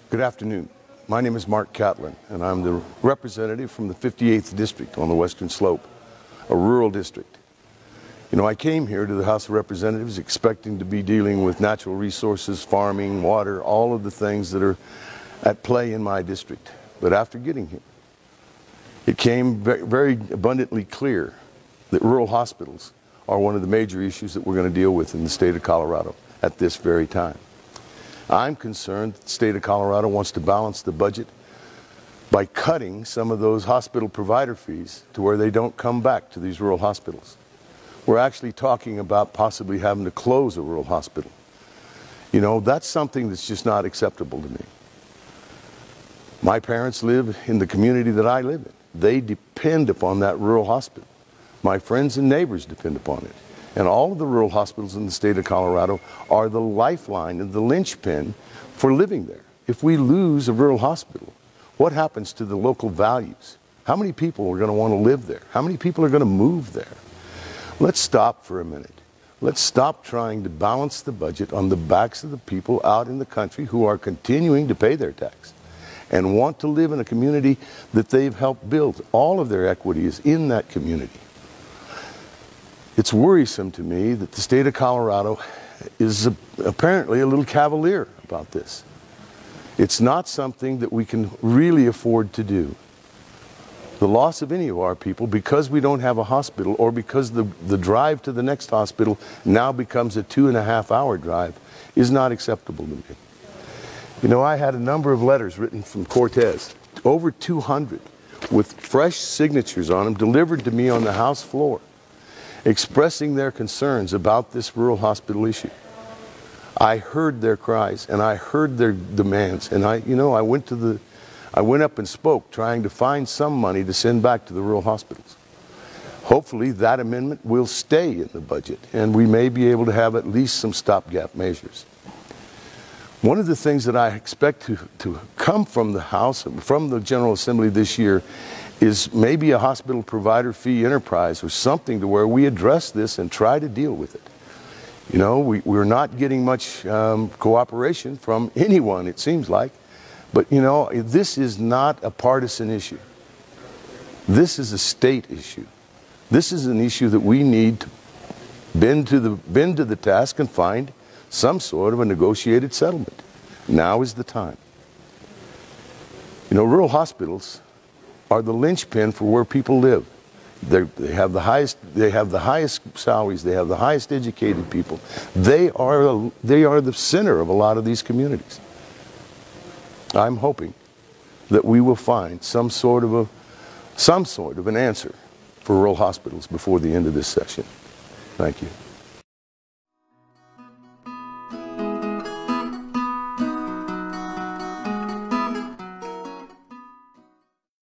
Good afternoon. My name is Marc Catlin, and I'm the representative from the 58th District on the Western Slope, a rural district. You know, I came here to the House of Representatives expecting to be dealing with natural resources, farming, water, all of the things that are at play in my district. But after getting here, it came very abundantly clear that rural hospitals are one of the major issues that we're going to deal with in the state of Colorado at this very time. I'm concerned that the state of Colorado wants to balance the budget by cutting some of those hospital provider fees to where they don't come back to these rural hospitals. We're actually talking about possibly having to close a rural hospital. You know, that's something that's just not acceptable to me. My parents live in the community that I live in. They depend upon that rural hospital. My friends and neighbors depend upon it. And all of the rural hospitals in the state of Colorado are the lifeline and the linchpin for living there. If we lose a rural hospital, what happens to the local values? How many people are going to want to live there? How many people are going to move there? Let's stop for a minute. Let's stop trying to balance the budget on the backs of the people out in the country who are continuing to pay their tax and want to live in a community that they've helped build. All of their equity is in that community. It's worrisome to me that the state of Colorado is apparently a little cavalier about this. It's not something that we can really afford to do. The loss of any of our people, because we don't have a hospital or because the drive to the next hospital now becomes a 2.5-hour drive, is not acceptable to me. You know, I had a number of letters written from Cortez, over 200, with fresh signatures on them, delivered to me on the House floor, expressing their concerns about this rural hospital issue. I heard their cries and I heard their demands, and I went up and spoke, trying to find some money to send back to the rural hospitals. Hopefully that amendment will stay in the budget and we may be able to have at least some stopgap measures. One of the things that I expect to come from the House, from the General Assembly this year, is maybe a hospital provider fee enterprise or something to where we address this and try to deal with it. You know, we're not getting much cooperation from anyone, it seems like. But, you know, this is not a partisan issue. This is a state issue. This is an issue that we need to bend to the task and find some sort of a negotiated settlement. Now is the time. You know, rural hospitals are the linchpin for where people live. They have the highest salaries. They have the highest educated people. They are the center of a lot of these communities. I'm hoping that we will find some sort of an answer for rural hospitals before the end of this session. Thank you.